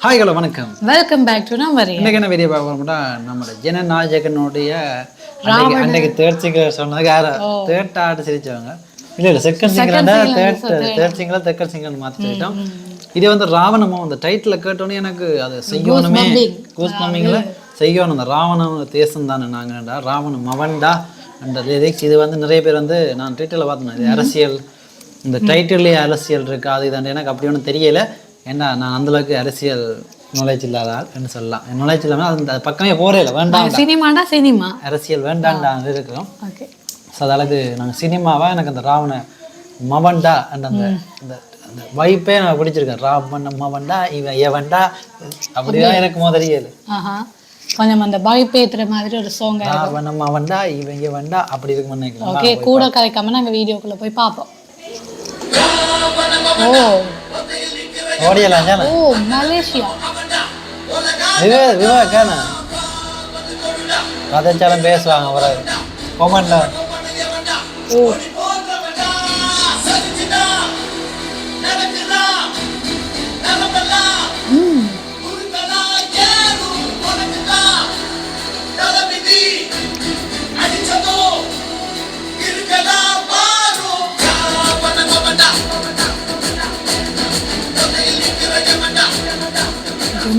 Hi hello வணக்கம், welcome back to நம்ம இன்னைக்கு என்ன வீடியோ பார்க்கணும்னா நம்ம ஜனநாயகனுடைய அன்றைக்கு தேர்ட் சிங்கர் சொன்னதுக்கு யார தேர்ட் ஆட்டு சிரிச்சவங்க இல்லை செகண்ட் சிங்கர்னா தேர்ட் சிங்கர் தெக்கர் சிங்கர் மாற்றி சொல்லிட்டோம். இது வந்து ராவணமும் அந்த டைட்டில் கேட்டோன்னே எனக்கு அதை செய்யணுமே கூஸ்மம்மிங்களை செய்யணும். அந்த ராவணம் தேசம் தானே நாங்கடா ராவணம் மவன்டா அந்த லிரிக்ஸ். இது வந்து நிறைய பேர் வந்து நான் டைட்டில் பார்த்தேன், இது அரசியல் இந்த டைட்டில்லே அரசியல் இருக்கா அது இதாண்டு எனக்கு அப்படி ஒன்றும் தெரியலை. ஏன்னா நான் அந்தளவுக்கு அரசியல் நாலேஜ் இல்லாத ஆள்னு சொல்லலாம். நாலேஜ் இல்லாமல் அந்த பக்கமே போகிறே இல்லை, வேண்டாம் சினிமா அரசியல் வேண்டாண்டாங்க இருக்கிறோம். ஸோ அதளவுக்கு நாங்கள் சினிமாவாக எனக்கு அந்த ராவண மவன்டா அந்த அந்த அந்த வைப்பே நான் பிடிச்சிருக்கேன். ராவண மவன்டா இவன் எவன்டா அப்படிதான் எனக்கு தெரியல. கொஞ்சம் அந்த வைப்பேத்துற மாதிரி ஒரு சாங் ராவண மவன்டா இவன் எவன்டா அப்படி இருக்குன்னு நினைக்கிறேன். ஓகே, கூட கதைக்காம நாங்கள் வீடியோக்குள்ளே போய் பார்ப்போம். ஓடியலாம் ஜான. ஓ மலேசியா விவேகான கதைச்சாலும் பேசுவாங்க ஒரு கொமெண்ட்ல. ஓ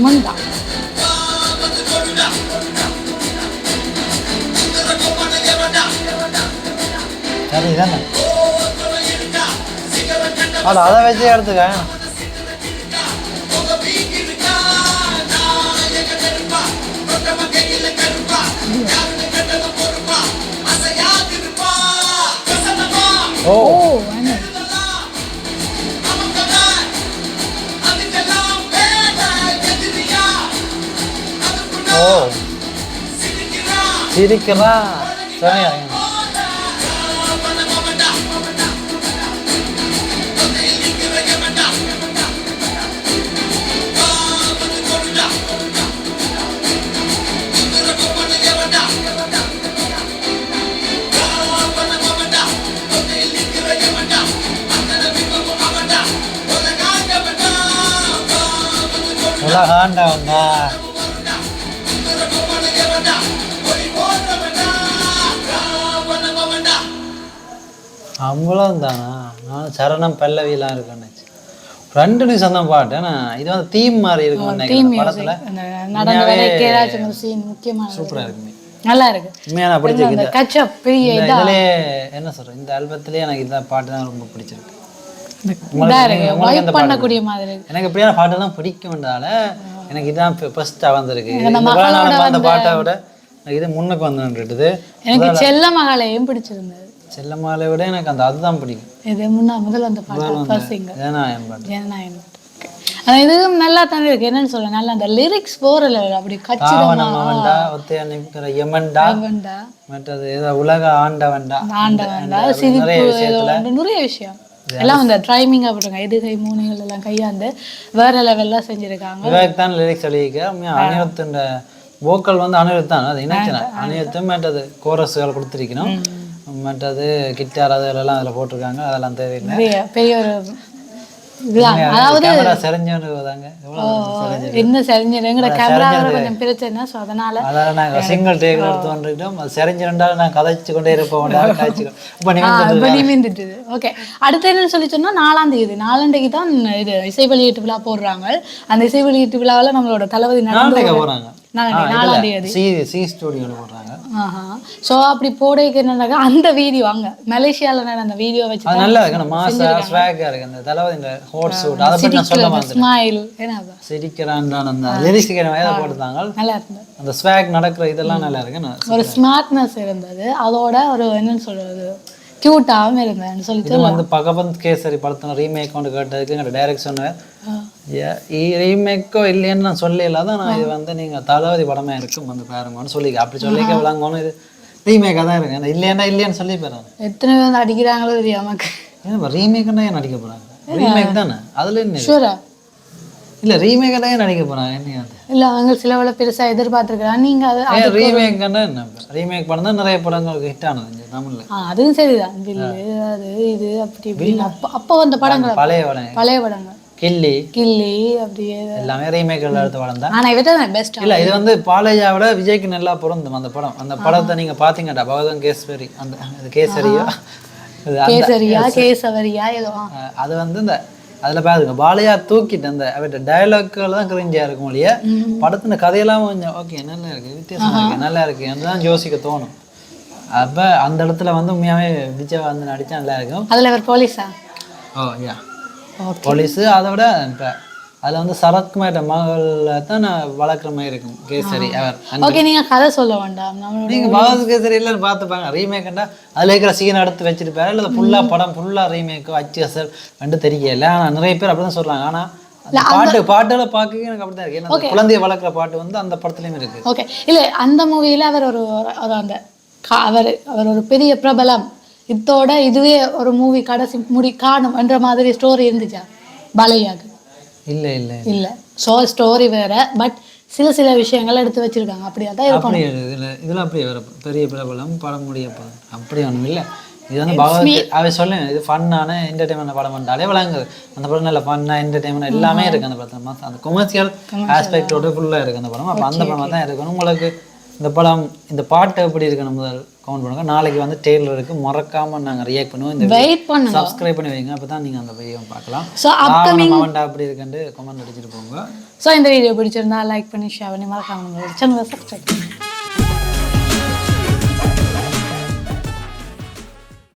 மண்டா சரிதானே அதை வச்சு எடுத்துக்க. ஓ சிரிக்கிறா சரியா உலகாண்டவன்டா அவ்வளோதானா. நான் சரணம் பல்லவிலாம் இருக்குன்னு ரெண்டு நிமிஷம் தான் பாட்டு. ஆனால் இது வந்து தீம் மாதிரி இருக்கும் படத்துல. சூப்பராக இருக்குமே, நல்லா இருக்கு. உண்மையாக நான் பிடிச்சிருக்கு. இதுலயே என்ன சொல்றேன், இந்த ஆல்பத்திலேயே எனக்கு இந்த பாட்டு தான் ரொம்ப பிடிச்சிருக்கு. எனக்கு எப்படியான பாட்டெல்லாம் பிடிக்கும்னால எனக்கு இதான் ஃபர்ஸ்ட்டாக வந்திருக்கு. அந்த பாட்டை விட இது முன்னுக்கு வந்துட்டு எனக்கு செல்ல மகாலையும் பிடிச்சிருந்தது. செல்லமாலை விட எனக்கு அந்த அதுதான் பிடிக்கும். இது முதல்ல அந்த பாட்டு இதுவும் நல்லா தானே இருக்கு. என்னன்னு சொல்ல நல்லா அந்த லிரிக்ஸ் போற லெவல் அப்படி கச்சிதமாவண்டா ஒத்தையா நிக்கிற யமண்டா மற்றது ஏதோ உலக ஆண்டவண்டா சிரிப்பு நிறைய விஷயம் எல்லாம் அந்த ட்ரைமிங் அப்படிங்க எதுகை மூனைகள் எல்லாம் கையாண்டு வேற லெவல்லாம் செஞ்சிருக்காங்க. விவேக் தான் லிரிக்ஸ் எழுதிக்க. அனிருத்தின் வோக்கல் வந்து அனிருத் தான் அது இணைச்சினேன். அனிருத்தும் மற்றது கோரஸுகள் கொடுத்துருக்கணும். மற்றது கிட்டார் அதெல்லாம் அதில் போட்டிருக்காங்க. அதெல்லாம் தேவையில்லை. பெரிய ஒரு இதுதான். அதாவது என்ன செறிஞ்சிருங்கிற கேமரா கொஞ்சம் பிரச்சனை. ஸோ அதனால நாங்கள் சிங்கிள் டேக் எடுத்து வந்துட்டோம். அது செறிஞ்சிருந்தாலும் நான் கதைச்சு கொண்டே இருப்போம். நிமிந்துட்டு ஓகே. அடுத்து என்னன்னு சொல்லி சொன்னா 4ஆம் தேதி தான் இது இசை வெளியீட்டு விழா போடுறாங்க. அந்த இசை வெளியீட்டு விழாவில் நம்மளோட தளபதி போறாங்க. 4ஆம் தேதி சி ஸ்டுடியோல போடுறாங்க. ஸோ அப்படி போடைக்கு என்னன்னாக்கா அந்த வீடியோ அங்கே மலேசியாவில் நடந்த வீடியோ வச்சு அது நல்லா இருக்கு. மாசா ஸ்வாகா இருக்கு. அந்த தலவாதி இந்த ஹாட் சூட் அதை பத்தி நான் சொல்ல மாட்டேன். ஸ்மைல் என்னப்பா சிரிக்கிறான்டான அந்த லிரிக்ஸ் கேட்ட போட்டுட்டாங்க. நல்லா இருந்தது. அந்த ஸ்வாக் நடக்கிற இதெல்லாம் நல்லா இருக்கு. ஒரு ஸ்மார்ட்னஸ் இருந்தது. அதோட ஒரு என்னன்னு சொல்றது கியூட்டாகவும் இருந்தேன்னு சொல்லிட்டு வந்து பகவந்த் கேசரி படத்தின ரீமேக் கொண்டு கேட்டதுக்கு எங்கள் டைரக்ஷன் ரீமேக்கோ இல்லைன்னு நான் சொல்லல. தான் நான் இது வந்து நீங்கள் தளபதி படமே இருக்கும் வந்து பாருங்கன்னு சொல்லிக்க. அப்படி சொல்லிக்க விளாங்கன்னு இது ரீமேக்காக தான் இருக்கு. இல்லைன்னு சொல்லி போறாங்க. எத்தனை பேர் நடிக்கிறாங்களோ தெரியாமக்கு. ஏன்னா ரீமேக்குன்னா ஏன் நடிக்க போறாங்க? ரீமேக் தானே அதுல என்ன இல்லை ரீமேக்காக தான் நடிக்க போறாங்க. என்ன இல்லை அவங்க சில வேலை பெருசா எதிர்பார்த்துருக்காங்க. நீங்க அது ரீமேக்னா என்ன ரீமேக் படம் தான் நிறைய படங்களுக்கு ஹிட் ஆனது தமிழ்ல. அதுவும் சரிதான். அது இது அப்படி அப்போ வந்த படங்கள் பழைய படங்கள் கில்லி கில்லி அப்படியே எல்லாமே ரீமேக்ல எடுத்த படம் தான். ஆனா இவட்ட பெஸ்ட். இல்ல இது வந்து பாலையாவோட விஜய்க்கு நல்லா பொருந்தும் அந்த படம். அந்த படத்தை நீங்க பாத்தீங்கடா பகவதம் கேசரி அந்த கேசரியா கேசரியா கேசவரியா ஏதோ அது வந்து இந்த அதுல பாருங்க பாலையா தூக்கிட்டு அந்த அவர்கிட்ட டயலாக்குகள் தான் கிரிஞ்சியா இருக்கும் இல்லையா, படத்துல கதையெல்லாம் கொஞ்சம் ஓகே நல்லா இருக்கு, வித்தியாசமா இருக்கு, நல்லா இருக்கு தான் யோசிக்க தோணும். அப்ப அந்த இடத்துல வந்து உண்மையாவே விஜய் வந்து நடிச்சா நல்லா இருக்கும். அதுல ஒரு போலீஸா? ஓ யா போலீஸ். அதை விட இப்போ அதில் வந்து சரத்குமார் மகளை தான் நான் வளர்க்குற மாதிரி இருக்கும் கேசரி அவர். ஓகே நீங்க கதை சொல்ல வேண்டாம், நீங்கள் பகவத் கேசரி எல்லாம் பார்த்துப்பாங்க. ரீமேக்கண்டா அதில் இருக்கிற சீன் எடுத்து வச்சிருப்பாரு, இல்லை ஃபுல்லாக படம் ஃபுல்லாக ரீமேக்கோ அச்சு அசல் ரெண்டு தெரியல. ஆனால் நிறைய பேர் அப்படி தான் சொல்கிறாங்க. ஆனால் பாட்டுகளை பார்க்க எனக்கு அப்படி தான் இருக்கு. ஏன்னா குழந்தைய வளர்க்குற பாட்டு வந்து அந்த படத்துலையும் இருக்கு. ஓகே இல்லை அந்த மூவியில் அவர் ஒரு அந்த அவர் ஒரு பெரிய பிரபலம், இதோட இதுவே ஒரு மூவி கடைசி முடி காணும் என்ற மாதிரி ஸ்டோரி இருந்துச்சா பாலையாக்கு? இல்லை இல்லை இல்லை ஸ்டோரி வேற, பட் சில விஷயங்கள் எடுத்து வச்சிருக்காங்க. அப்படியா தான் இருக்கும். இதெல்லாம் அப்படியே வேற பெரிய பிரபலம் படம் முடிய போகுது அப்படி ஒன்றும் இல்லை. இது வந்து பகவத் அவ சொல்லுங்க, இது ஃபன்னான என்டர்டைன்மெண்ட் படம் பண்ணாலே விளங்குது. அந்த படம் நல்ல ஃபன்னா என்டர்டைன்மெண்ட் எல்லாமே இருக்கு அந்த படத்தில். அந்த கொமர்ஷியல் ஆஸ்பெக்டோட ஃபுல்லாக இருக்கு அந்த படம். அப்போ அந்த படம் தான் இருக்கணும். உங்களுக்கு இந்த படம் இந்த பாட்டு எப்படி இருக்குன்னு முதல் கமெண்ட் பண்ணுங்க. நாளைக்கு வந்து டெய்லர் இருக்கு, மறக்காம நாங்கள் ரியாக்ட் பண்ணுவோம். இந்த வெயிட் பண்ணுங்க, சப்ஸ்கிரைப் பண்ணி வைங்க, அப்போ தான் நீங்கள் அந்த வீடியோ பார்க்கலாம். ஸோ அப்கமிங் மவண்டா அப்படி இருக்குன்னு கமெண்ட் அடிச்சுட்டு போங்க. ஸோ இந்த வீடியோ பிடிச்சிருந்தா லைக் பண்ணி ஷேர் பண்ணி மறக்காம சேனலை சப்ஸ்கிரைப் பண்ணுங்க.